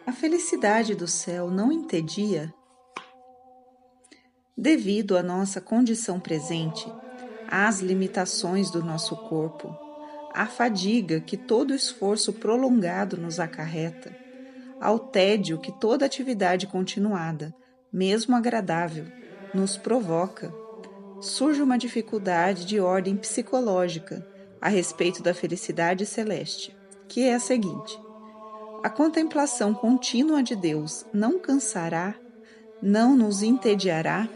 A felicidade do céu não entedia? Devido à nossa condição presente, às limitações do nosso corpo, à fadiga que todo esforço prolongado nos acarreta, ao tédio que toda atividade continuada, mesmo agradável, nos provoca, surge uma dificuldade de ordem psicológica a respeito da felicidade celeste, que é a seguinte: a contemplação contínua de Deus não cansará, não nos entediará?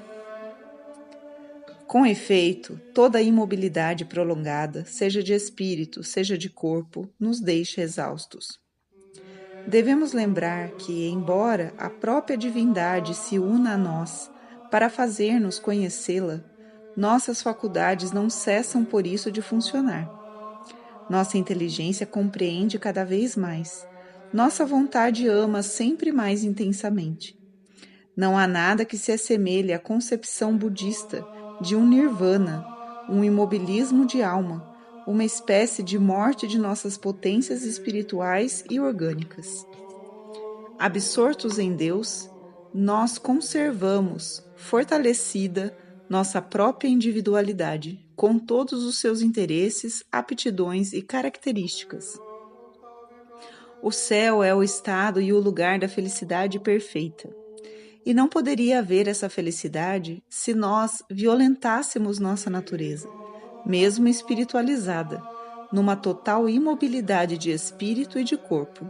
Com efeito, toda imobilidade prolongada, seja de espírito, seja de corpo, nos deixa exaustos. Devemos lembrar que, embora a própria divindade se una a nós para fazer-nos conhecê-la, nossas faculdades não cessam por isso de funcionar. Nossa inteligência compreende cada vez mais. Nossa vontade ama sempre mais intensamente. Não há nada que se assemelhe à concepção budista de um nirvana, um imobilismo de alma, uma espécie de morte de nossas potências espirituais e orgânicas. Absortos em Deus, nós conservamos, fortalecida, nossa própria individualidade, com todos os seus interesses, aptidões e características. O céu é o estado e o lugar da felicidade perfeita. E não poderia haver essa felicidade se nós violentássemos nossa natureza, mesmo espiritualizada, numa total imobilidade de espírito e de corpo.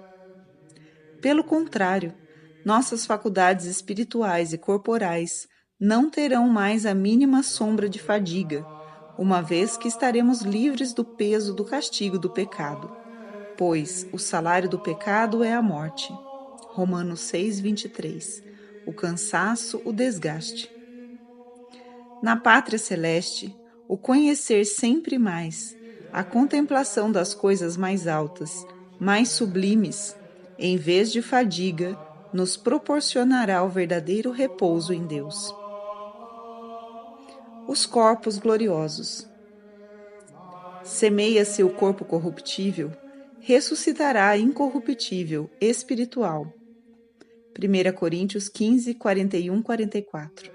Pelo contrário, nossas faculdades espirituais e corporais não terão mais a mínima sombra de fadiga, uma vez que estaremos livres do peso do castigo do pecado, pois o salário do pecado é a morte. Romanos 6:23. O cansaço, o desgaste. Na pátria celeste, o conhecer sempre mais, a contemplação das coisas mais altas, mais sublimes, em vez de fadiga, nos proporcionará o verdadeiro repouso em Deus. Os corpos gloriosos. Semeia-se o corpo corruptível, ressuscitará a incorruptível, espiritual. 1 Coríntios 15, 41, 44.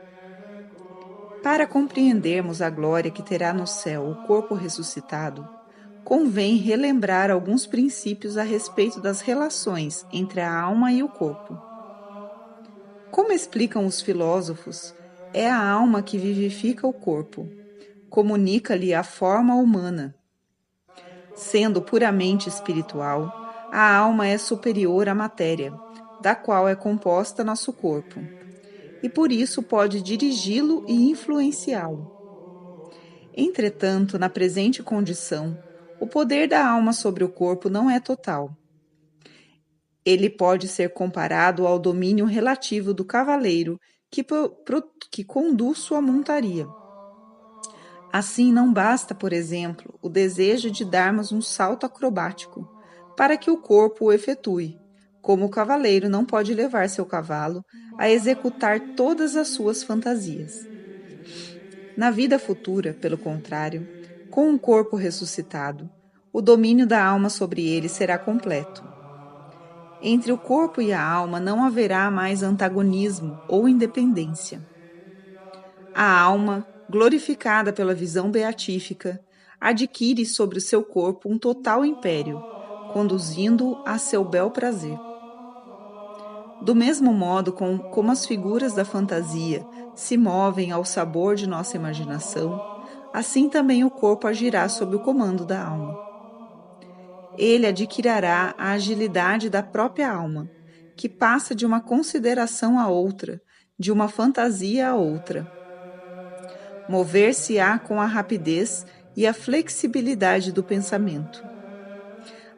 Para compreendermos a glória que terá no céu o corpo ressuscitado, convém relembrar alguns princípios a respeito das relações entre a alma e o corpo. Como explicam os filósofos, é a alma que vivifica o corpo, comunica-lhe a forma humana. Sendo puramente espiritual, a alma é superior à matéria, da qual é composta nosso corpo, e por isso pode dirigi-lo e influenciá-lo. Entretanto, na presente condição, o poder da alma sobre o corpo não é total. Ele pode ser comparado ao domínio relativo do cavaleiro que conduz sua montaria. Assim, não basta, por exemplo, o desejo de darmos um salto acrobático para que o corpo o efetue, como o cavaleiro não pode levar seu cavalo a executar todas as suas fantasias. Na vida futura, pelo contrário, com um corpo ressuscitado, o domínio da alma sobre ele será completo. Entre o corpo e a alma não haverá mais antagonismo ou independência. A alma, glorificada pela visão beatífica, adquire sobre o seu corpo um total império, conduzindo-o a seu bel prazer. Do mesmo modo como as figuras da fantasia se movem ao sabor de nossa imaginação, assim também o corpo agirá sob o comando da alma. Ele adquirirá a agilidade da própria alma, que passa de uma consideração a outra, de uma fantasia a outra. Mover-se-á com a rapidez e a flexibilidade do pensamento.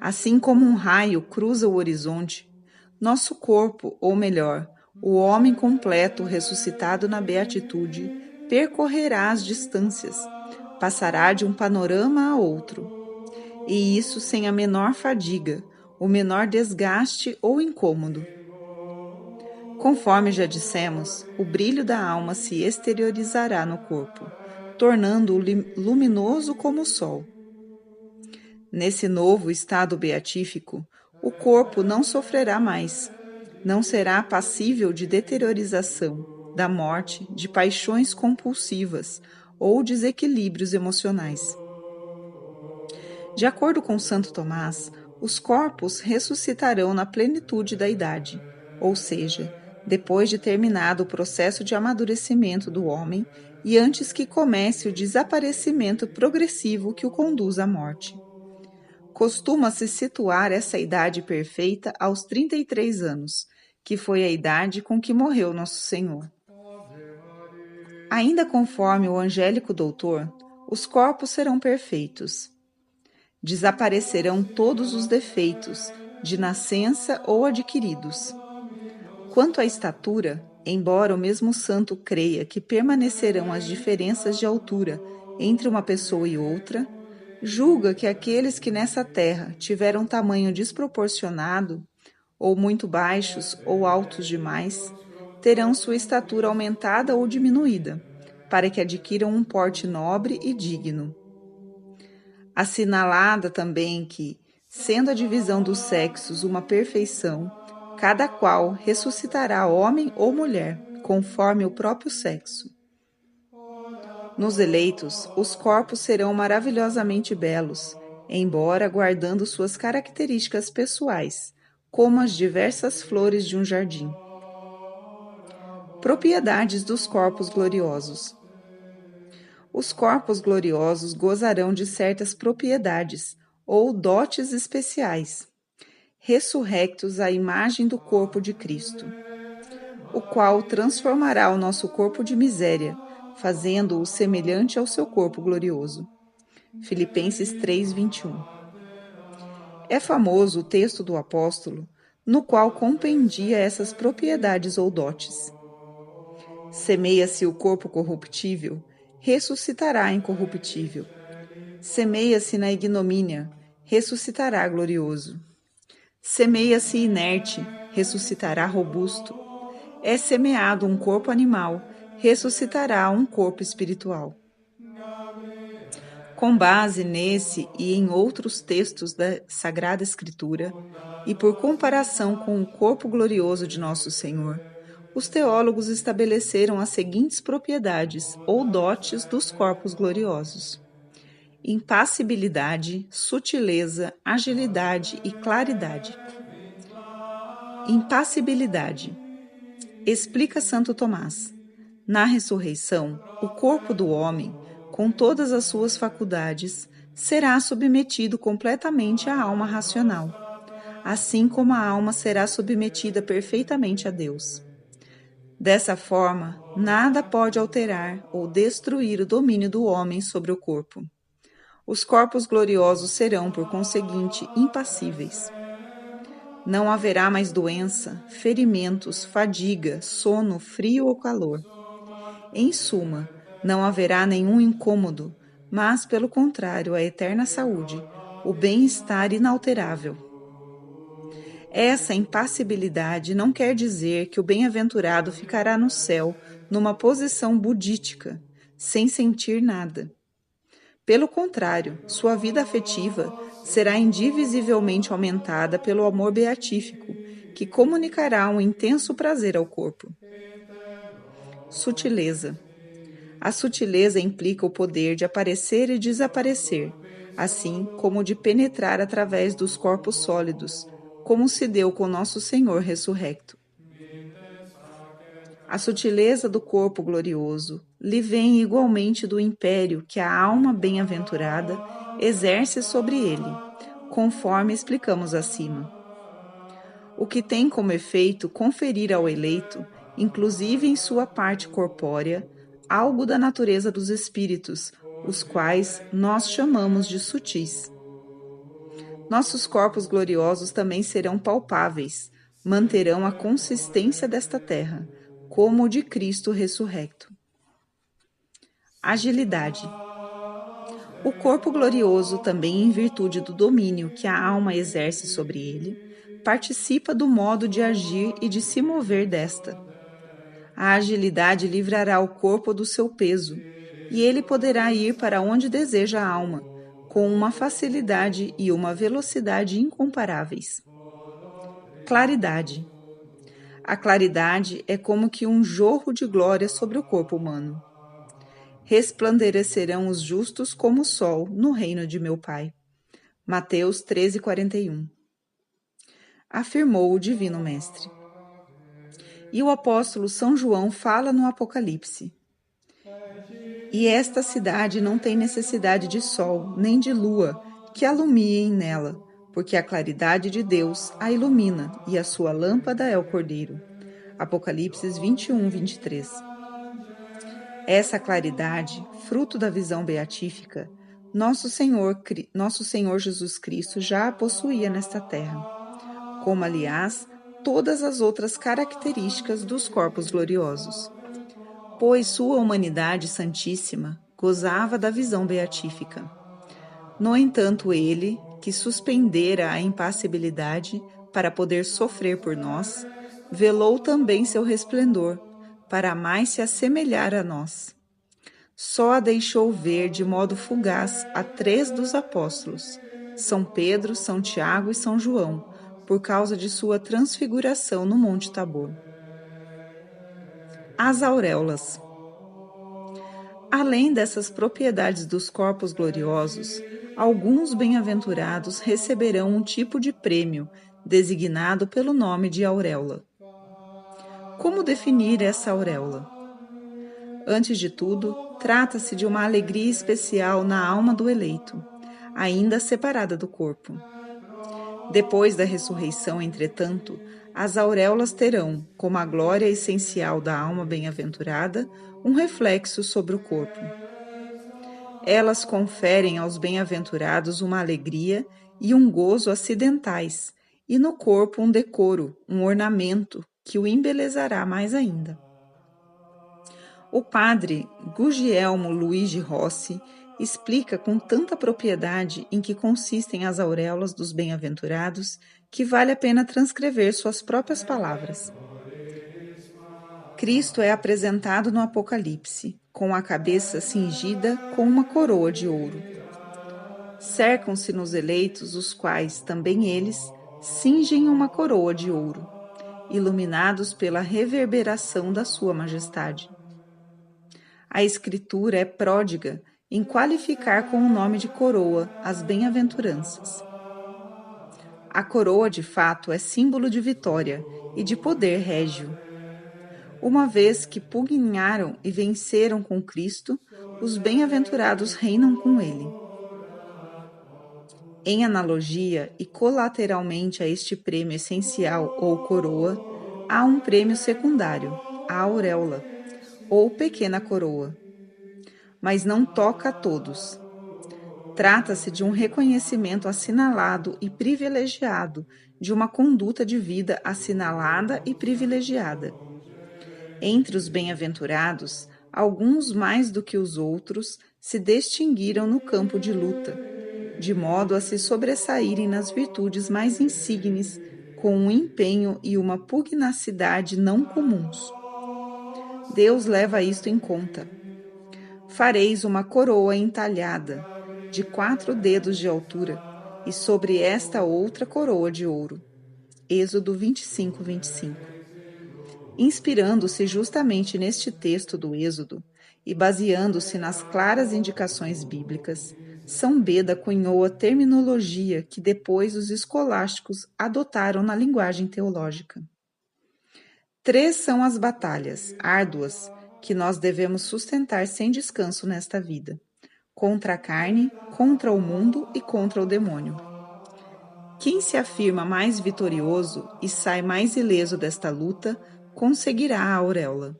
Assim como um raio cruza o horizonte, nosso corpo, ou melhor, o homem completo ressuscitado na beatitude, percorrerá as distâncias, passará de um panorama a outro, e isso sem a menor fadiga, o menor desgaste ou incômodo. Conforme já dissemos, o brilho da alma se exteriorizará no corpo, tornando-o luminoso como o sol. Nesse novo estado beatífico, o corpo não sofrerá mais, não será passível de deteriorização, da morte, de paixões compulsivas ou desequilíbrios emocionais. De acordo com Santo Tomás, os corpos ressuscitarão na plenitude da idade, ou seja, depois de terminado o processo de amadurecimento do homem e antes que comece o desaparecimento progressivo que o conduz à morte. Costuma-se situar essa idade perfeita aos 33 anos, que foi a idade com que morreu Nosso Senhor. Ainda conforme o angélico doutor, os corpos serão perfeitos. Desaparecerão todos os defeitos, de nascença ou adquiridos. Quanto à estatura, embora o mesmo santo creia que permanecerão as diferenças de altura entre uma pessoa e outra, julga que aqueles que nessa terra tiveram tamanho desproporcionado, ou muito baixos ou altos demais, terão sua estatura aumentada ou diminuída, para que adquiram um porte nobre e digno. Assinalada também que, sendo a divisão dos sexos uma perfeição, cada qual ressuscitará homem ou mulher, conforme o próprio sexo. Nos eleitos, os corpos serão maravilhosamente belos, embora guardando suas características pessoais, como as diversas flores de um jardim. Propriedades dos corpos gloriosos. Os corpos gloriosos gozarão de certas propriedades ou dotes especiais, ressurrectos à imagem do corpo de Cristo, o qual transformará o nosso corpo de miséria, fazendo-o semelhante ao seu corpo glorioso. Filipenses 3:21. É famoso o texto do apóstolo, no qual compendia essas propriedades ou dotes. Semeia-se o corpo corruptível, ressuscitará incorruptível. Semeia-se na ignomínia, ressuscitará glorioso. Semeia-se inerte, ressuscitará robusto. É semeado um corpo animal, ressuscitará um corpo espiritual. Com base nesse e em outros textos da Sagrada Escritura, e por comparação com o corpo glorioso de Nosso Senhor, os teólogos estabeleceram as seguintes propriedades ou dotes dos corpos gloriosos: impassibilidade, sutileza, agilidade e claridade. Impassibilidade. Explica Santo Tomás. Na ressurreição, o corpo do homem, com todas as suas faculdades, será submetido completamente à alma racional, assim como a alma será submetida perfeitamente a Deus. Dessa forma, nada pode alterar ou destruir o domínio do homem sobre o corpo. Os corpos gloriosos serão, por conseguinte, impassíveis. Não haverá mais doença, ferimentos, fadiga, sono, frio ou calor. Em suma, não haverá nenhum incômodo, mas, pelo contrário, a eterna saúde, o bem-estar inalterável. Essa impassibilidade não quer dizer que o bem-aventurado ficará no céu numa posição budítica, sem sentir nada. Pelo contrário, sua vida afetiva será indivisivelmente aumentada pelo amor beatífico, que comunicará um intenso prazer ao corpo. Sutileza. A sutileza implica o poder de aparecer e desaparecer, assim como de penetrar através dos corpos sólidos, como se deu com Nosso Senhor ressurrecto. A sutileza do corpo glorioso lhe vem igualmente do império que a alma bem-aventurada exerce sobre ele, conforme explicamos acima. O que tem como efeito conferir ao eleito, inclusive em sua parte corpórea, algo da natureza dos espíritos, os quais nós chamamos de sutis. Nossos corpos gloriosos também serão palpáveis, manterão a consistência desta terra, como o de Cristo ressurrecto. Agilidade. O corpo glorioso, também em virtude do domínio que a alma exerce sobre ele, participa do modo de agir e de se mover desta. A agilidade livrará o corpo do seu peso, e ele poderá ir para onde deseja a alma, com uma facilidade e uma velocidade incomparáveis. Claridade. A claridade é como que um jorro de glória sobre o corpo humano. Resplandecerão os justos como o sol no reino de meu Pai. Mateus 13:41. Afirmou o Divino Mestre. E o apóstolo São João fala no Apocalipse. E esta cidade não tem necessidade de sol, nem de lua, que alumiem nela, porque a claridade de Deus a ilumina, e a sua lâmpada é o Cordeiro. Apocalipse 21:23. Essa claridade, fruto da visão beatífica, nosso Senhor Jesus Cristo já a possuía nesta terra, como, aliás, todas as outras características dos corpos gloriosos, pois sua humanidade santíssima gozava da visão beatífica. No entanto, ele, que suspendera a impassibilidade para poder sofrer por nós, velou também seu resplendor, para mais se assemelhar a nós. Só a deixou ver de modo fugaz a 3 dos apóstolos, São Pedro, São Tiago e São João, por causa de sua transfiguração no Monte Tabor. As auréolas. Além dessas propriedades dos corpos gloriosos, alguns bem-aventurados receberão um tipo de prêmio, designado pelo nome de auréola. Como definir essa auréola? Antes de tudo, trata-se de uma alegria especial na alma do eleito, ainda separada do corpo. Depois da ressurreição, entretanto, as auréolas terão, como a glória essencial da alma bem-aventurada, um reflexo sobre o corpo. Elas conferem aos bem-aventurados uma alegria e um gozo acidentais, e no corpo um decoro, um ornamento, que o embelezará mais ainda. O padre Guglielmo Luigi Rossi explica com tanta propriedade em que consistem as auréolas dos bem-aventurados que vale a pena transcrever suas próprias palavras. Cristo é apresentado no Apocalipse, com a cabeça cingida com uma coroa de ouro. Cercam-se nos eleitos, os quais, também eles, cingem uma coroa de ouro, iluminados pela reverberação da sua majestade. A Escritura é pródiga em qualificar com o nome de coroa as bem-aventuranças. A coroa, de fato, é símbolo de vitória e de poder régio. Uma vez que pugnaram e venceram com Cristo, os bem-aventurados reinam com ele. Em analogia e colateralmente a este prêmio essencial ou coroa, há um prêmio secundário, a auréola, ou pequena coroa. Mas não toca a todos. Trata-se de um reconhecimento assinalado e privilegiado, de uma conduta de vida assinalada e privilegiada. Entre os bem-aventurados, alguns mais do que os outros se distinguiram no campo de luta, de modo a se sobressaírem nas virtudes mais insígnes, com um empenho e uma pugnacidade não comuns. Deus leva isto em conta. Fareis uma coroa entalhada, de 4 dedos de altura, e sobre esta outra coroa de ouro. Êxodo 25:25. Inspirando-se justamente neste texto do Êxodo, e baseando-se nas claras indicações bíblicas, São Beda cunhou a terminologia que depois os escolásticos adotaram na linguagem teológica. 3 são as batalhas, árduas, que nós devemos sustentar sem descanso nesta vida: contra a carne, contra o mundo e contra o demônio. Quem se afirma mais vitorioso e sai mais ileso desta luta, conseguirá a auréola.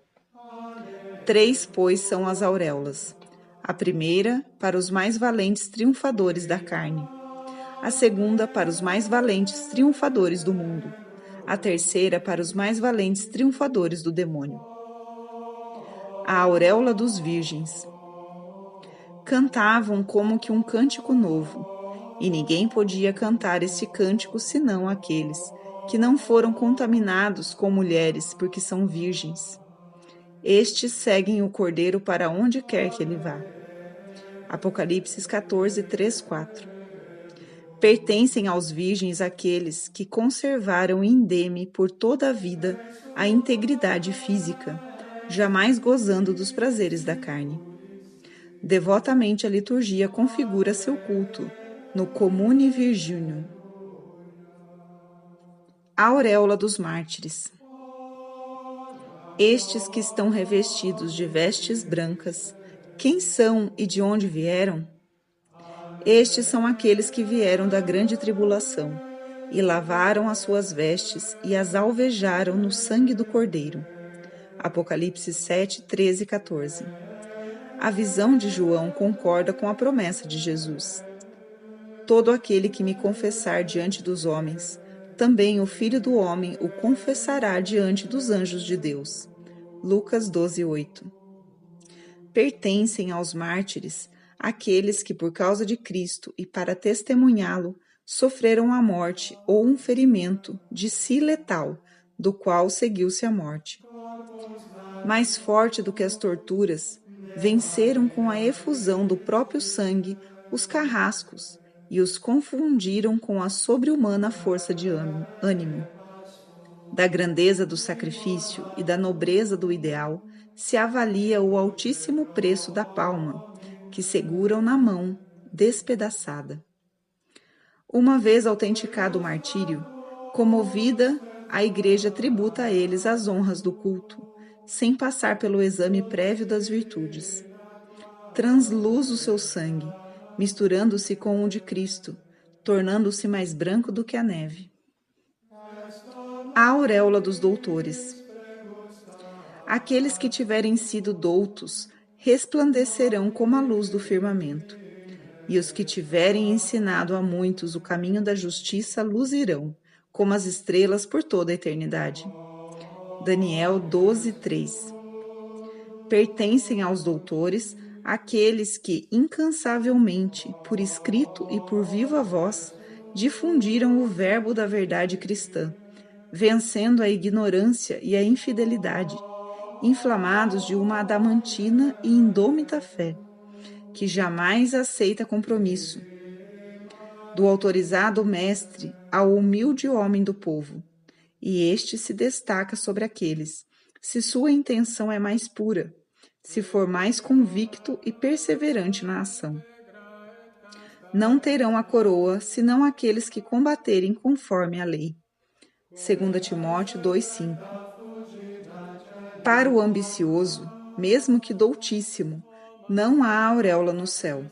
3, pois, são as auréolas. A primeira, para os mais valentes triunfadores da carne. A segunda, para os mais valentes triunfadores do mundo. A terceira, para os mais valentes triunfadores do demônio. A auréola dos virgens. Cantavam como que um cântico novo, e ninguém podia cantar este cântico senão aqueles que não foram contaminados com mulheres porque são virgens. Estes seguem o Cordeiro para onde quer que ele vá. Apocalipse 14, 3, 4. Pertencem aos virgens aqueles que conservaram indeme por toda a vida a integridade física, jamais gozando dos prazeres da carne. Devotamente a liturgia configura seu culto, no Comune Virginium. A auréola dos mártires. Estes que estão revestidos de vestes brancas, quem são e de onde vieram? Estes são aqueles que vieram da grande tribulação, e lavaram as suas vestes e as alvejaram no sangue do Cordeiro. Apocalipse 7, 13 e 14. A visão de João concorda com a promessa de Jesus. Todo aquele que me confessar diante dos homens, também o Filho do Homem o confessará diante dos anjos de Deus. Lucas 12, 8. Pertencem aos mártires aqueles que, por causa de Cristo e para testemunhá-lo, sofreram a morte ou um ferimento de si letal, do qual seguiu-se a morte. Mais forte do que as torturas, venceram com a efusão do próprio sangue os carrascos e os confundiram com a sobre-humana força de ânimo. Da grandeza do sacrifício e da nobreza do ideal se avalia o altíssimo preço da palma, que seguram na mão, despedaçada. Uma vez autenticado o martírio, comovida, a Igreja tributa a eles as honras do culto, sem passar pelo exame prévio das virtudes. Transluz o seu sangue, misturando-se com o de Cristo, tornando-se mais branco do que a neve. A auréola dos doutores. Aqueles que tiverem sido doutos resplandecerão como a luz do firmamento, e os que tiverem ensinado a muitos o caminho da justiça luzirão, como as estrelas por toda a eternidade. Daniel 12, 3. Pertencem aos doutores aqueles que incansavelmente, por escrito e por viva voz, difundiram o verbo da verdade cristã, vencendo a ignorância e a infidelidade, inflamados de uma adamantina e indômita fé, que jamais aceita compromisso. Do autorizado mestre ao humilde homem do povo, e este se destaca sobre aqueles, se sua intenção é mais pura, se for mais convicto e perseverante na ação. Não terão a coroa, senão aqueles que combaterem conforme a lei. 2 Timóteo 2,5. Para o ambicioso, mesmo que doutíssimo, não há auréola no céu.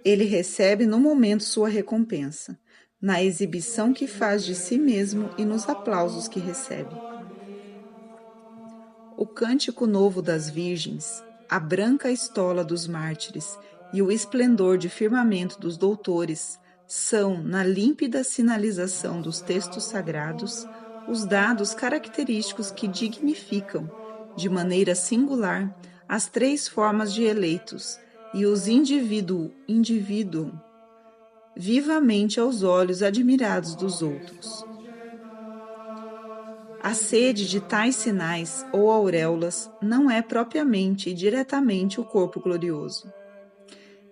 Ele recebe no momento sua recompensa, na exibição que faz de si mesmo e nos aplausos que recebe. O cântico novo das virgens, a branca estola dos mártires e o esplendor de firmamento dos doutores são, na límpida sinalização dos textos sagrados, os dados característicos que dignificam, de maneira singular, as três formas de eleitos e os indivíduo vivamente aos olhos admirados dos outros. A sede de tais sinais ou auréolas não é propriamente e diretamente o corpo glorioso.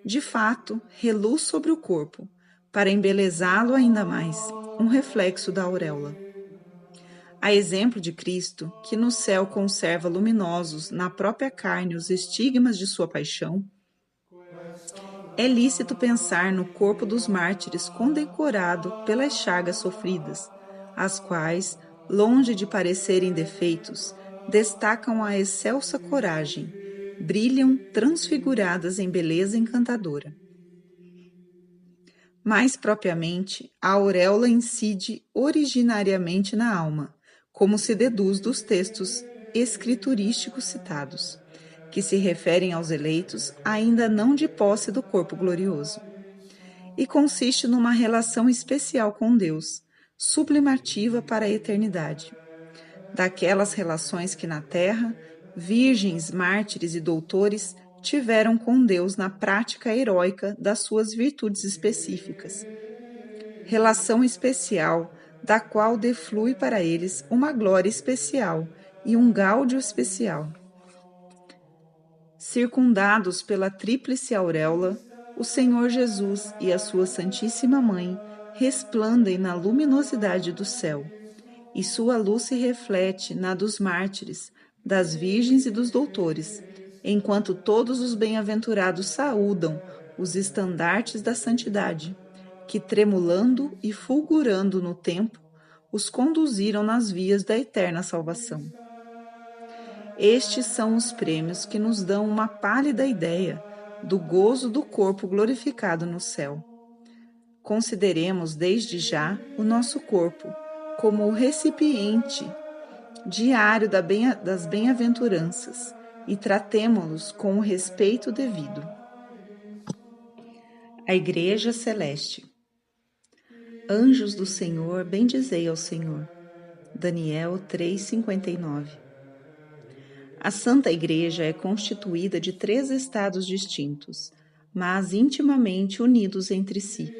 De fato, reluz sobre o corpo, para embelezá-lo ainda mais, um reflexo da auréola. A exemplo de Cristo, que no céu conserva luminosos na própria carne os estigmas de sua paixão, é lícito pensar no corpo dos mártires condecorado pelas chagas sofridas, as quais, longe de parecerem defeitos, destacam a excelsa coragem, brilham transfiguradas em beleza encantadora. Mais propriamente, a auréola incide originariamente na alma, como se deduz dos textos escriturísticos citados, que se referem aos eleitos ainda não de posse do corpo glorioso, e consiste numa relação especial com Deus, sublimativa para a eternidade. Daquelas relações que na terra, virgens, mártires e doutores tiveram com Deus na prática heróica das suas virtudes específicas. Relação especial, da qual deflui para eles uma glória especial e um gáudio especial. Circundados pela tríplice auréola, o Senhor Jesus e a sua Santíssima Mãe resplandem na luminosidade do céu, e sua luz se reflete na dos mártires, das virgens e dos doutores, enquanto todos os bem-aventurados saúdam os estandartes da santidade, que, tremulando e fulgurando no tempo, os conduziram nas vias da eterna salvação. Estes são os prêmios que nos dão uma pálida ideia do gozo do corpo glorificado no céu. Consideremos desde já o nosso corpo como o recipiente diário das bem-aventuranças e tratemo-los com o respeito devido. A Igreja Celeste. Anjos do Senhor, bendizei ao Senhor. Daniel 3:59. A Santa Igreja é constituída de 3 estados distintos, mas intimamente unidos entre si.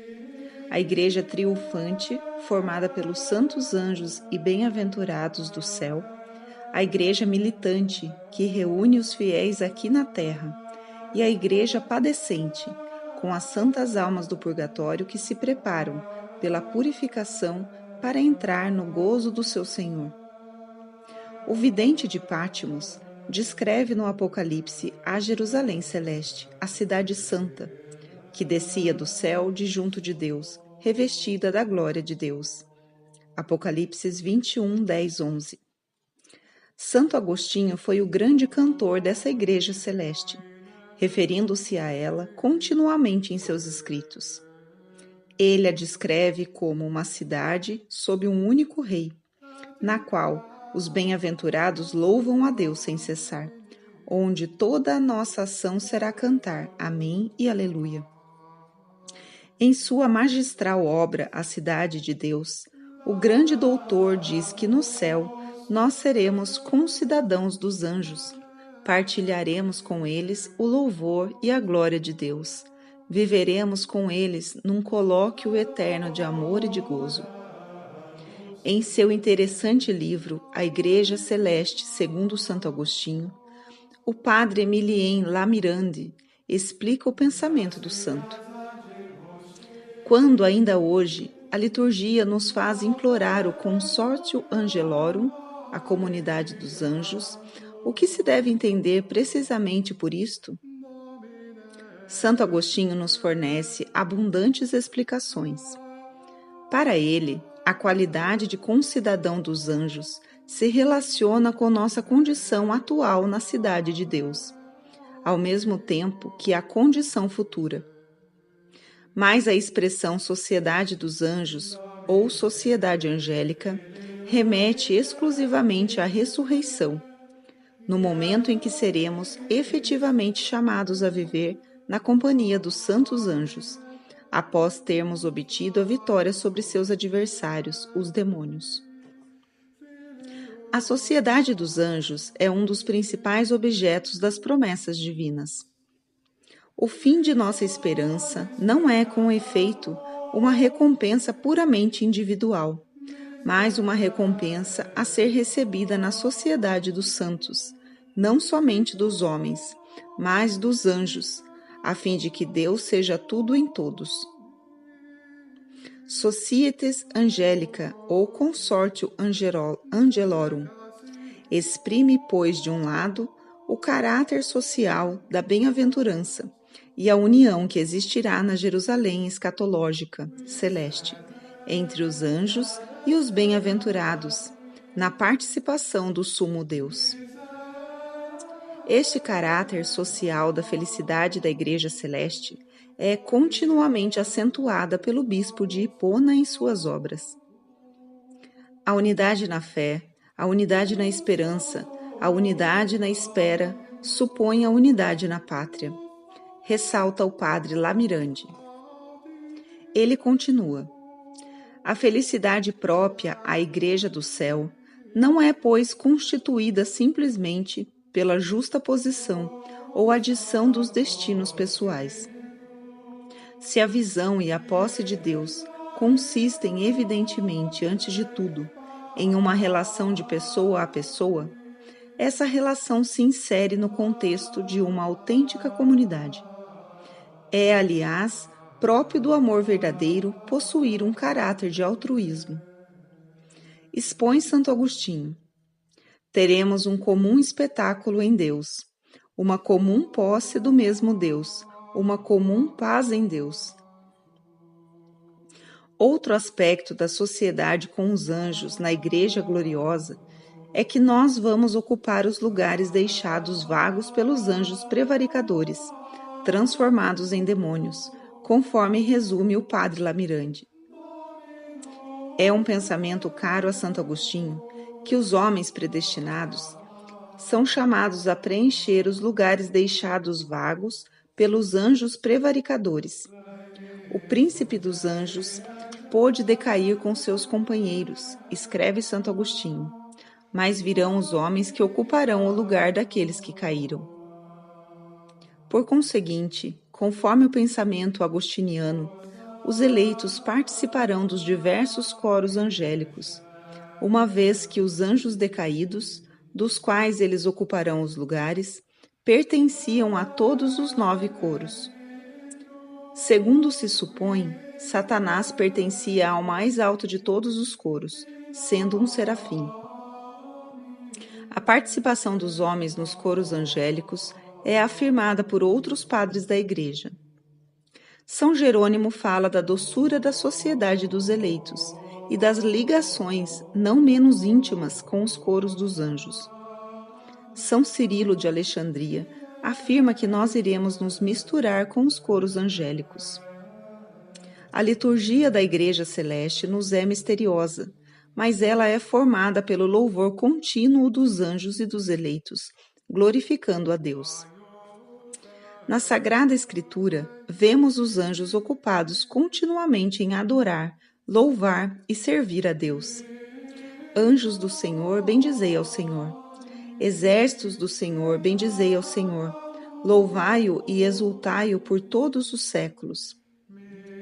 A Igreja triunfante, formada pelos santos anjos e bem-aventurados do céu. A Igreja militante, que reúne os fiéis aqui na terra. E a Igreja padecente, com as santas almas do purgatório que se preparam pela purificação para entrar no gozo do seu Senhor. O vidente de Pátimos descreve no Apocalipse a Jerusalém celeste, a cidade santa, que descia do céu de junto de Deus, revestida da glória de Deus. Apocalipse 21, 10, 11. Santo Agostinho foi o grande cantor dessa Igreja celeste, referindo-se a ela continuamente em seus escritos. Ele a descreve como uma cidade sob um único rei, na qual os bem-aventurados louvam a Deus sem cessar, onde toda a nossa ação será cantar Amém e Aleluia. Em sua magistral obra A Cidade de Deus, o grande doutor diz que no céu nós seremos concidadãos dos anjos, partilharemos com eles o louvor e a glória de Deus, viveremos com eles num colóquio eterno de amor e de gozo. Em seu interessante livro A Igreja Celeste segundo Santo Agostinho, o padre Emilien Lamirande explica o pensamento do santo. Quando ainda hoje a liturgia nos faz implorar o Consortio Angelorum, a comunidade dos anjos, o que se deve entender precisamente por isto? Santo Agostinho nos fornece abundantes explicações. Para ele, a qualidade de concidadão dos anjos se relaciona com nossa condição atual na cidade de Deus, ao mesmo tempo que a condição futura. Mas a expressão sociedade dos anjos ou sociedade angélica remete exclusivamente à ressurreição, no momento em que seremos efetivamente chamados a viver na companhia dos santos anjos, após termos obtido a vitória sobre seus adversários, os demônios. A sociedade dos anjos é um dos principais objetos das promessas divinas. O fim de nossa esperança não é, com efeito, uma recompensa puramente individual, mas uma recompensa a ser recebida na sociedade dos santos, não somente dos homens, mas dos anjos, a fim de que Deus seja tudo em todos. Societas Angélica ou Consortio Angelorum exprime, pois, de um lado, o caráter social da bem-aventurança e a união que existirá na Jerusalém escatológica, celeste, entre os anjos e os bem-aventurados, na participação do sumo Deus. Este caráter social da felicidade da Igreja Celeste é continuamente acentuada pelo bispo de Hipona em suas obras. A unidade na fé, a unidade na esperança, a unidade na espera supõe a unidade na pátria, ressalta o padre Lamirande. Ele continua: a felicidade própria à Igreja do Céu não é, pois, constituída simplesmente pela justa posição ou adição dos destinos pessoais. Se a visão e a posse de Deus consistem evidentemente, antes de tudo, em uma relação de pessoa a pessoa, essa relação se insere no contexto de uma autêntica comunidade. É, aliás, próprio do amor verdadeiro possuir um caráter de altruísmo. Expõe Santo Agostinho: teremos um comum espetáculo em Deus, uma comum posse do mesmo Deus, uma comum paz em Deus. Outro aspecto da sociedade com os anjos na Igreja Gloriosa é que nós vamos ocupar os lugares deixados vagos pelos anjos prevaricadores, transformados em demônios, conforme resume o padre Lamirande. É um pensamento caro a Santo Agostinho que os homens predestinados são chamados a preencher os lugares deixados vagos pelos anjos prevaricadores. O príncipe dos anjos pôde decair com seus companheiros, escreve Santo Agostinho, mas virão os homens que ocuparão o lugar daqueles que caíram. Por conseguinte, conforme o pensamento agostiniano, os eleitos participarão dos diversos coros angélicos, uma vez que os anjos decaídos, dos quais eles ocuparão os lugares, pertenciam a todos os 9 coros. Segundo se supõe, Satanás pertencia ao mais alto de todos os coros, sendo um serafim. A participação dos homens nos coros angélicos é afirmada por outros padres da Igreja. São Jerônimo fala da doçura da sociedade dos eleitos e das ligações não menos íntimas com os coros dos anjos. São Cirilo de Alexandria afirma que nós iremos nos misturar com os coros angélicos. A liturgia da Igreja Celeste nos é misteriosa, mas ela é formada pelo louvor contínuo dos anjos e dos eleitos, glorificando a Deus. Na Sagrada Escritura, vemos os anjos ocupados continuamente em adorar, louvar e servir a Deus. Anjos do Senhor, bendizei ao Senhor. Exércitos do Senhor, bendizei ao Senhor. Louvai-o e exultai-o por todos os séculos.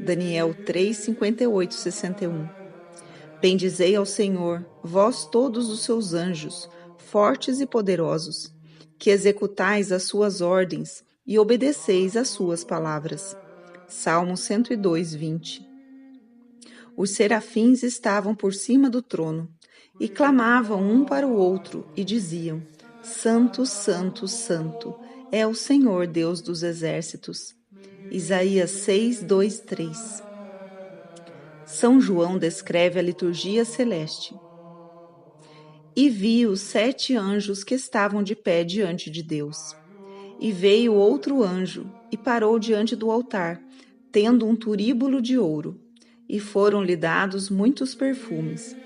Daniel 3, 58, 61. Bendizei ao Senhor, vós todos os seus anjos, fortes e poderosos, que executais as suas ordens e obedeceis às suas palavras. Salmo 102, 20. Os serafins estavam por cima do trono e clamavam um para o outro e diziam: Santo, Santo, Santo, é o Senhor Deus dos exércitos. Isaías 6, 2, 3. São João descreve a liturgia celeste. E vi os 7 anjos que estavam de pé diante de Deus. E veio outro anjo e parou diante do altar, tendo um turíbulo de ouro, e foram-lhe dados muitos perfumes,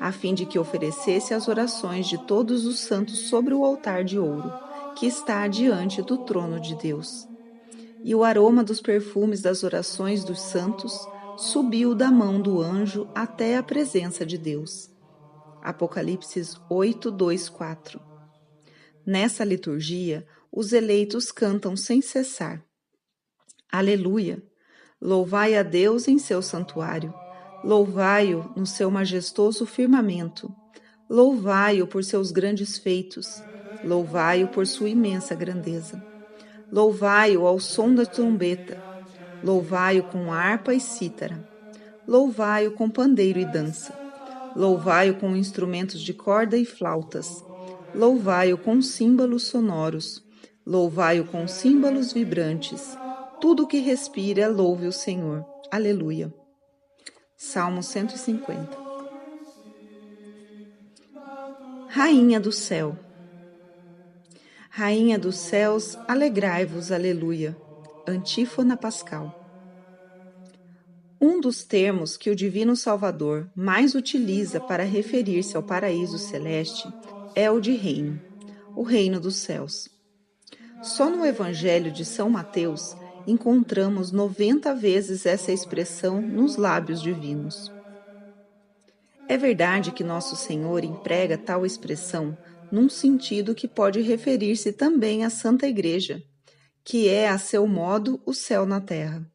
a fim de que oferecesse as orações de todos os santos sobre o altar de ouro, que está diante do trono de Deus. E o aroma dos perfumes das orações dos santos subiu da mão do anjo até a presença de Deus. Apocalipse 8, 2, 4. Nessa liturgia, os eleitos cantam sem cessar: Aleluia! Louvai a Deus em seu santuário, louvai-o no seu majestoso firmamento, louvai-o por seus grandes feitos, louvai-o por sua imensa grandeza. Louvai-o ao som da trombeta, louvai-o com harpa e cítara, louvai-o com pandeiro e dança, louvai-o com instrumentos de corda e flautas, louvai-o com símbolos sonoros, louvai-o com símbolos vibrantes. Tudo que respira, louve o Senhor. Aleluia. Salmo 150. Rainha do céu. Rainha dos céus, alegrai-vos, aleluia. Antífona pascal. Um dos termos que o Divino Salvador mais utiliza para referir-se ao paraíso celeste é o de reino, o reino dos céus. Só no Evangelho de São Mateus encontramos 90 vezes essa expressão nos lábios divinos. É verdade que Nosso Senhor emprega tal expressão num sentido que pode referir-se também à Santa Igreja, que é, a seu modo, o céu na terra.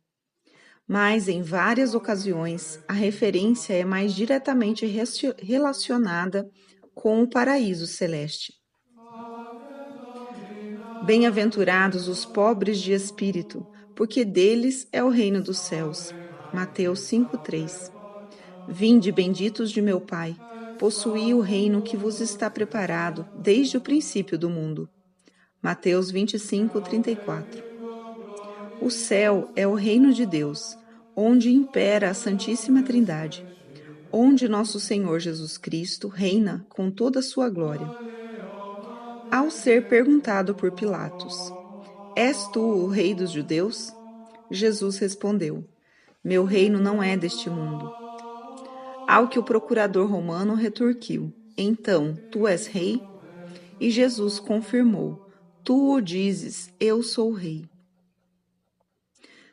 Mas, em várias ocasiões, a referência é mais diretamente relacionada com o paraíso celeste. Bem-aventurados os pobres de espírito, porque deles é o reino dos céus. Mateus 5:3. Vinde, benditos de meu Pai, possuí o reino que vos está preparado desde o princípio do mundo. Mateus 25:34. O céu é o reino de Deus, onde impera a Santíssima Trindade, onde nosso Senhor Jesus Cristo reina com toda a sua glória. Ao ser perguntado por Pilatos: És tu o rei dos judeus? Jesus respondeu: Meu reino não é deste mundo. Ao que o procurador romano retorquiu: Então, tu és rei? E Jesus confirmou: Tu o dizes, eu sou rei.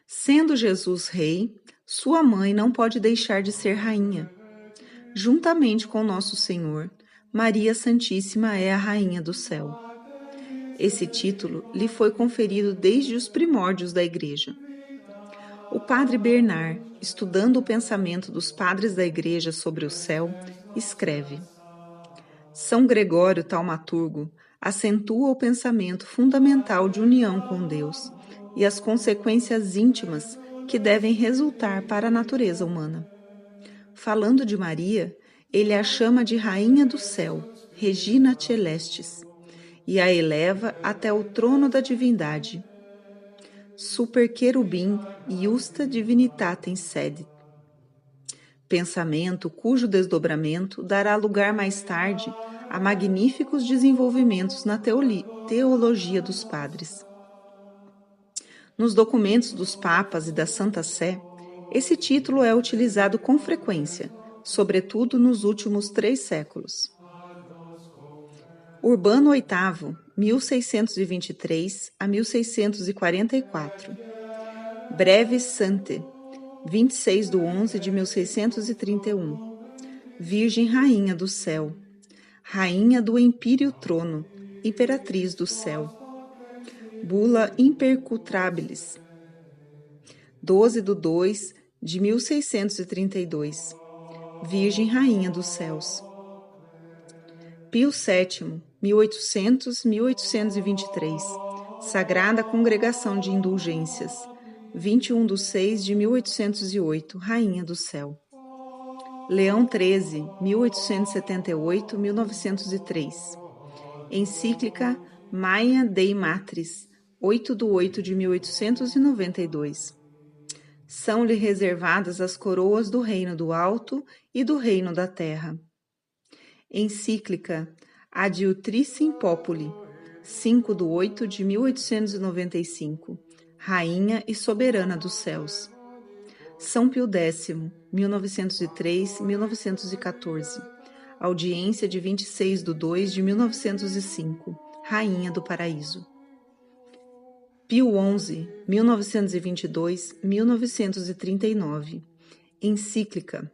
Sendo Jesus rei, sua mãe não pode deixar de ser rainha. Juntamente com nosso Senhor, Maria Santíssima é a rainha do céu. Esse título lhe foi conferido desde os primórdios da Igreja. O padre Bernard, estudando o pensamento dos padres da Igreja sobre o céu, escreve: São Gregório Taumaturgo acentua o pensamento fundamental de união com Deus e as consequências íntimas que devem resultar para a natureza humana. Falando de Maria, ele a chama de Rainha do Céu, Regina Celestis, e a eleva até o trono da divindade. Super querubim iusta divinitatem sede. Pensamento cujo desdobramento dará lugar mais tarde a magníficos desenvolvimentos na teologia dos padres. Nos documentos dos papas e da Santa Sé, esse título é utilizado com frequência, sobretudo nos últimos 3 séculos. Urbano VIII, 1623 a 1644. Brevis Sante, 26/11/1631. Virgem Rainha do Céu, Rainha do Empíreo Trono, Imperatriz do Céu. Bula Impercutrabilis, 12/2/1632. Virgem Rainha dos Céus. Pio VII, 1800-1823. Sagrada Congregação de Indulgências, 21/6/1808. Rainha do Céu. Leão XIII, 1878-1903. Encíclica Maia Dei Matris, 8/8/1892. São-lhe reservadas as coroas do Reino do Alto e do Reino da Terra. Encíclica Adiutricem Populi, 5/8/1895. Rainha e Soberana dos Céus. São Pio X, 1903-1914. Audiência de 26/2/1905. Rainha do Paraíso. Pio XI, 1922-1939. Encíclica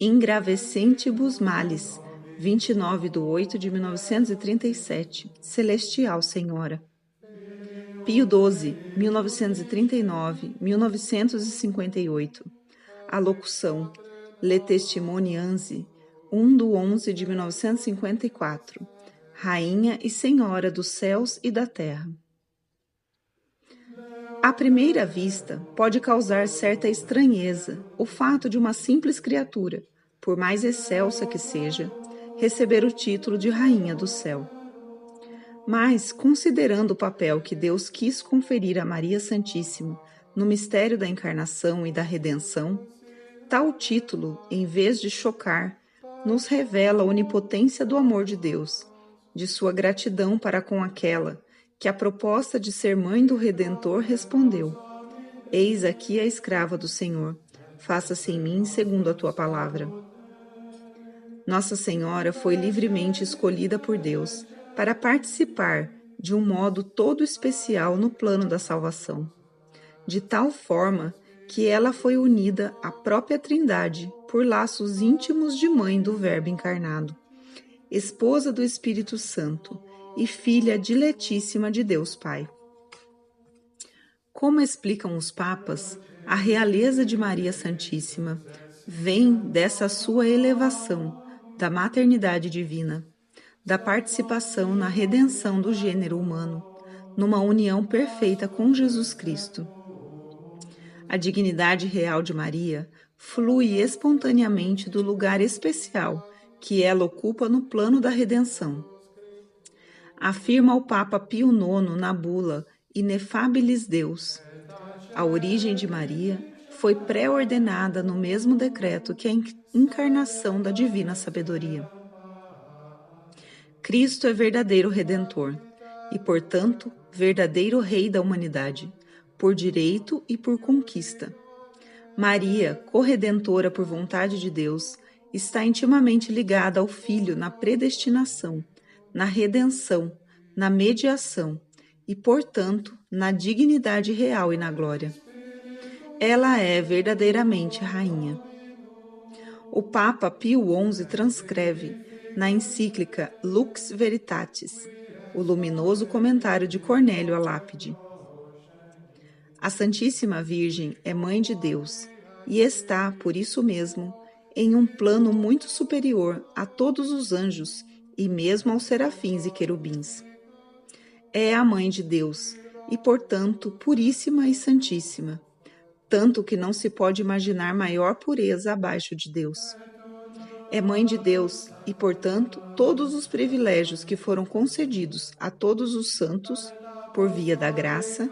Ingravescentibus Malis, 29/8/1937. Celestial Senhora. Pio XII, 1939-1958. Alocução Le Testimonianze, 1/11/1954. Rainha e Senhora dos céus e da terra. À primeira vista, pode causar certa estranheza o fato de uma simples criatura, por mais excelsa que seja, receber o título de Rainha do Céu. Mas, considerando o papel que Deus quis conferir a Maria Santíssima no mistério da encarnação e da redenção, tal título, em vez de chocar, nos revela a onipotência do amor de Deus, de sua gratidão para com aquela que, à proposta de ser mãe do Redentor, respondeu: Eis aqui a escrava do Senhor, faça-se em mim segundo a tua palavra. Nossa Senhora foi livremente escolhida por Deus para participar de um modo todo especial no plano da salvação, de tal forma que ela foi unida à própria Trindade por laços íntimos de mãe do Verbo encarnado, esposa do Espírito Santo e filha diletíssima de Deus Pai. Como explicam os papas, a realeza de Maria Santíssima vem dessa sua elevação da maternidade divina, da participação na redenção do gênero humano, numa união perfeita com Jesus Cristo. A dignidade real de Maria flui espontaneamente do lugar especial que ela ocupa no plano da redenção. Afirma o Papa Pio IX na bula Ineffabilis Deus. A origem de Maria foi pré-ordenada no mesmo decreto que a encarnação da divina sabedoria. Cristo é verdadeiro Redentor e, portanto, verdadeiro Rei da humanidade, por direito e por conquista. Maria, corredentora por vontade de Deus, está intimamente ligada ao Filho na predestinação, na redenção, na mediação e, portanto, na dignidade real e na glória. Ela é verdadeiramente rainha. O Papa Pio XI transcreve, na encíclica Lux Veritatis, o luminoso comentário de Cornélio à lápide. A Santíssima Virgem é Mãe de Deus e está, por isso mesmo, em um plano muito superior a todos os anjos e mesmo aos serafins e querubins. É a Mãe de Deus e, portanto, puríssima e santíssima, tanto que não se pode imaginar maior pureza abaixo de Deus. É Mãe de Deus e, portanto, todos os privilégios que foram concedidos a todos os santos, por via da graça,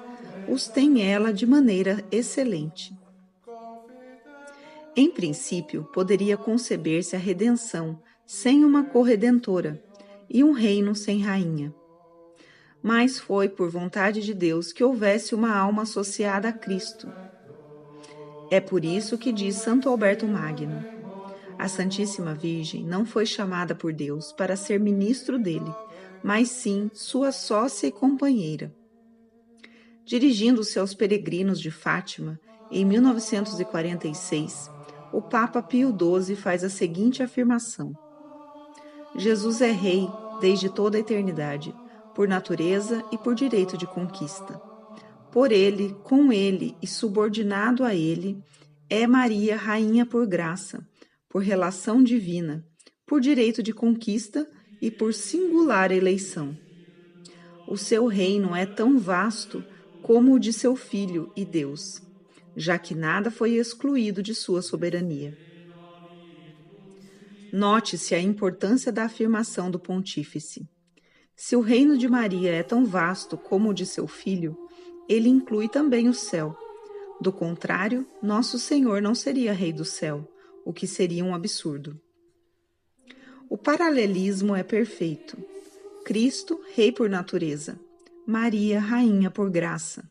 os tem ela de maneira excelente. Em princípio, poderia conceber-se a redenção sem uma corredentora e um reino sem rainha. Mas foi por vontade de Deus que houvesse uma alma associada a Cristo. É por isso que diz Santo Alberto Magno: a Santíssima Virgem não foi chamada por Deus para ser ministro dele, mas sim sua sócia e companheira. Dirigindo-se aos peregrinos de Fátima, em 1946, o Papa Pio XII faz a seguinte afirmação: Jesus é Rei desde toda a eternidade, por natureza e por direito de conquista. Por ele, com ele e subordinado a ele, é Maria Rainha por graça, por relação divina, por direito de conquista e por singular eleição. O seu reino é tão vasto como o de seu Filho e Deus, já que nada foi excluído de sua soberania. Note-se a importância da afirmação do pontífice. Se o reino de Maria é tão vasto como o de seu Filho, ele inclui também o céu. Do contrário, nosso Senhor não seria Rei do céu, o que seria um absurdo. O paralelismo é perfeito. Cristo, Rei por natureza. Maria, Rainha por graça.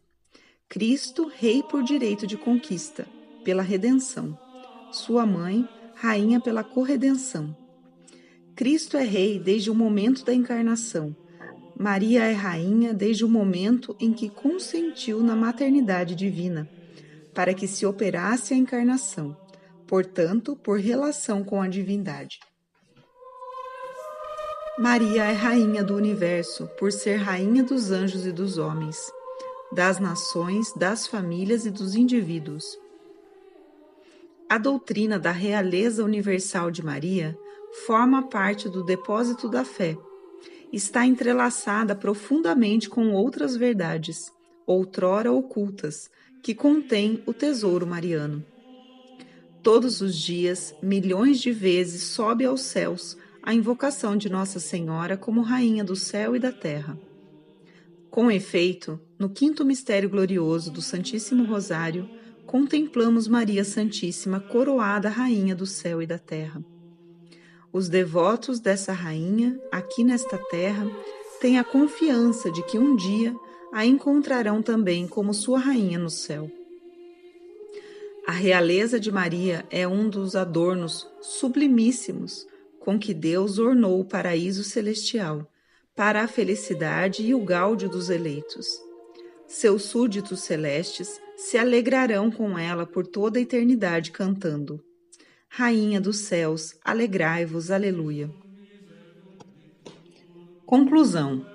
Cristo, Rei por direito de conquista, pela redenção. Sua mãe, Rainha pela corredenção. Cristo é Rei desde o momento da encarnação. Maria é Rainha desde o momento em que consentiu na maternidade divina, para que se operasse a encarnação, portanto, por relação com a divindade. Maria é Rainha do Universo, por ser Rainha dos anjos e dos homens, das nações, das famílias e dos indivíduos. A doutrina da realeza universal de Maria forma parte do depósito da fé. Está entrelaçada profundamente com outras verdades, outrora ocultas, que contém o tesouro mariano. Todos os dias, milhões de vezes sobe aos céus a invocação de Nossa Senhora como Rainha do céu e da terra. Com efeito, no quinto mistério glorioso do Santíssimo Rosário, contemplamos Maria Santíssima coroada Rainha do céu e da terra. Os devotos dessa rainha, aqui nesta terra, têm a confiança de que um dia a encontrarão também como sua rainha no céu. A realeza de Maria é um dos adornos sublimíssimos com que Deus ornou o paraíso celestial, para a felicidade e o gáudio dos eleitos. Seus súditos celestes se alegrarão com ela por toda a eternidade cantando: Rainha dos céus, alegrai-vos, aleluia. Conclusão.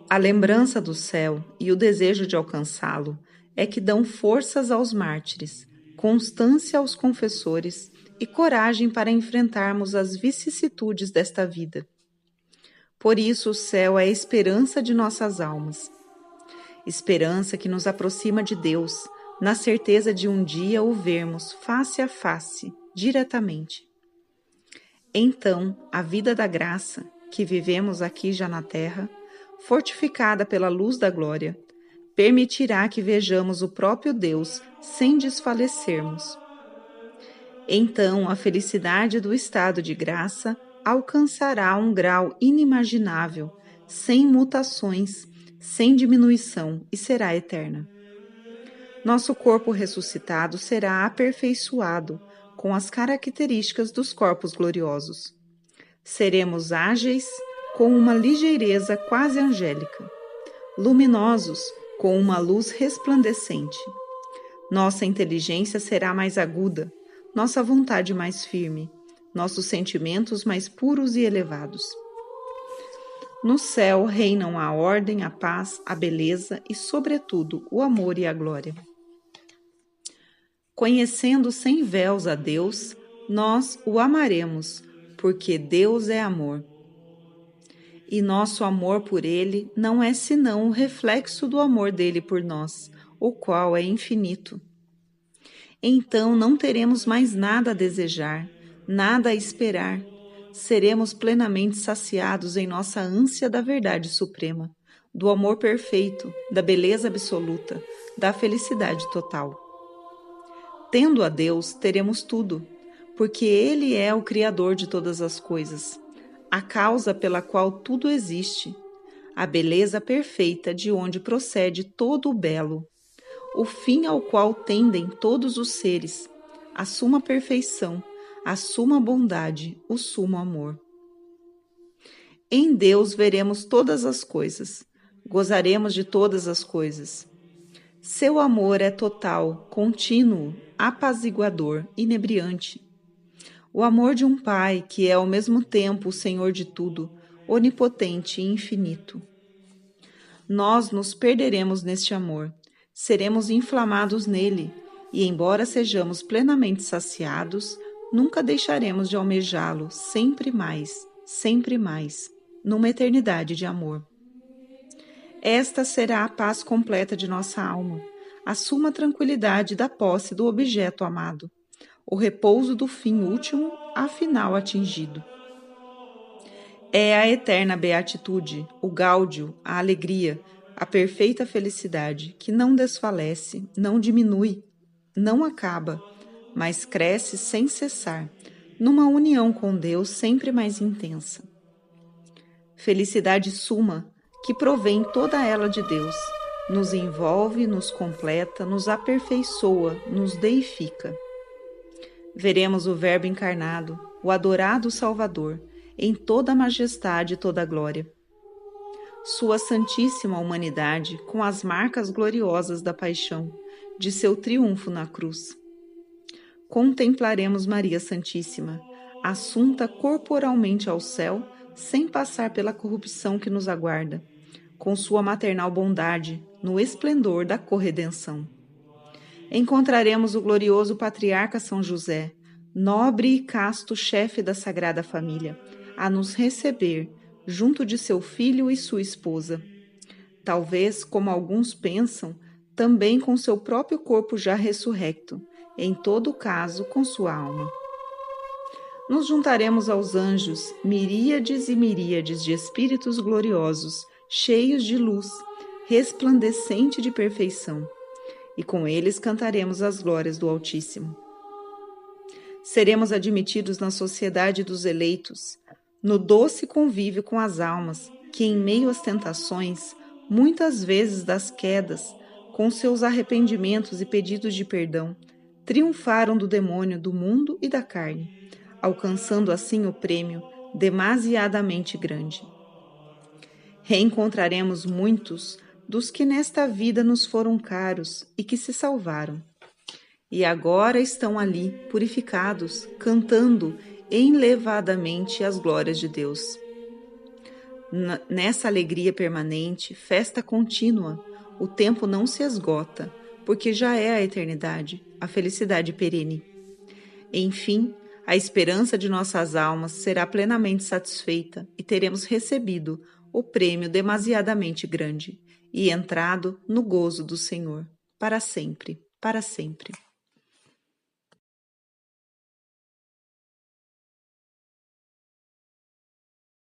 A lembrança do céu e o desejo de alcançá-lo é que dão forças aos mártires, constância aos confessores e coragem para enfrentarmos as vicissitudes desta vida. Por isso o céu é a esperança de nossas almas. Esperança que nos aproxima de Deus, na certeza de um dia o vermos face a face, diretamente. Então, a vida da graça, que vivemos aqui já na terra, fortificada pela luz da glória, permitirá que vejamos o próprio Deus sem desfalecermos. Então, a felicidade do estado de graça alcançará um grau inimaginável, sem mutações, sem diminuição, e será eterna. Nosso corpo ressuscitado será aperfeiçoado com as características dos corpos gloriosos. Seremos ágeis com uma ligeireza quase angélica, luminosos com uma luz resplandecente. Nossa inteligência será mais aguda, nossa vontade mais firme, nossos sentimentos mais puros e elevados. No céu reinam a ordem, a paz, a beleza e, sobretudo, o amor e a glória. Conhecendo sem véus a Deus, nós o amaremos, porque Deus é amor. E nosso amor por Ele não é senão o reflexo do amor dele por nós, o qual é infinito. Então não teremos mais nada a desejar, nada a esperar. Seremos plenamente saciados em nossa ânsia da verdade suprema, do amor perfeito, da beleza absoluta, da felicidade total. Tendo a Deus, teremos tudo, porque Ele é o Criador de todas as coisas, a causa pela qual tudo existe, a beleza perfeita de onde procede todo o belo, o fim ao qual tendem todos os seres, a suma perfeição, a suma bondade, o sumo amor. Em Deus veremos todas as coisas, gozaremos de todas as coisas. Seu amor é total, contínuo, apaziguador, inebriante. O amor de um Pai que é ao mesmo tempo o Senhor de tudo, onipotente e infinito. Nós nos perderemos neste amor, seremos inflamados nele, e embora sejamos plenamente saciados, nunca deixaremos de almejá-lo sempre mais, numa eternidade de amor. Esta será a paz completa de nossa alma, a suma tranquilidade da posse do objeto amado, o repouso do fim último, afinal atingido. É a eterna beatitude, o gáudio, a alegria, a perfeita felicidade, que não desfalece, não diminui, não acaba, mas cresce sem cessar, numa união com Deus sempre mais intensa. Felicidade suma, que provém toda ela de Deus, nos envolve, nos completa, nos aperfeiçoa, nos deifica. Veremos o Verbo encarnado, o adorado Salvador, em toda a majestade e toda a glória. Sua santíssima humanidade, com as marcas gloriosas da paixão, de seu triunfo na cruz. Contemplaremos Maria Santíssima, assunta corporalmente ao céu, sem passar pela corrupção que nos aguarda, com sua maternal bondade, no esplendor da corredenção. Encontraremos o glorioso patriarca São José, nobre e casto chefe da Sagrada Família, a nos receber, junto de seu filho e sua esposa. Talvez, como alguns pensam, também com seu próprio corpo já ressurrecto, em todo caso com sua alma. Nos juntaremos aos anjos, miríades e miríades de espíritos gloriosos, cheios de luz, resplandecente de perfeição, e com eles cantaremos as glórias do Altíssimo. Seremos admitidos na sociedade dos eleitos, no doce convívio com as almas, que em meio às tentações, muitas vezes das quedas, com seus arrependimentos e pedidos de perdão, triunfaram do demônio do mundo e da carne, alcançando assim o prêmio demasiadamente grande. Reencontraremos muitos dos que nesta vida nos foram caros e que se salvaram. E agora estão ali, purificados, cantando enlevadamente as glórias de Deus. Nessa alegria permanente, festa contínua, o tempo não se esgota, porque já é a eternidade, a felicidade perene. Enfim, a esperança de nossas almas será plenamente satisfeita e teremos recebido o prêmio demasiadamente grande e entrado no gozo do Senhor, para sempre, para sempre.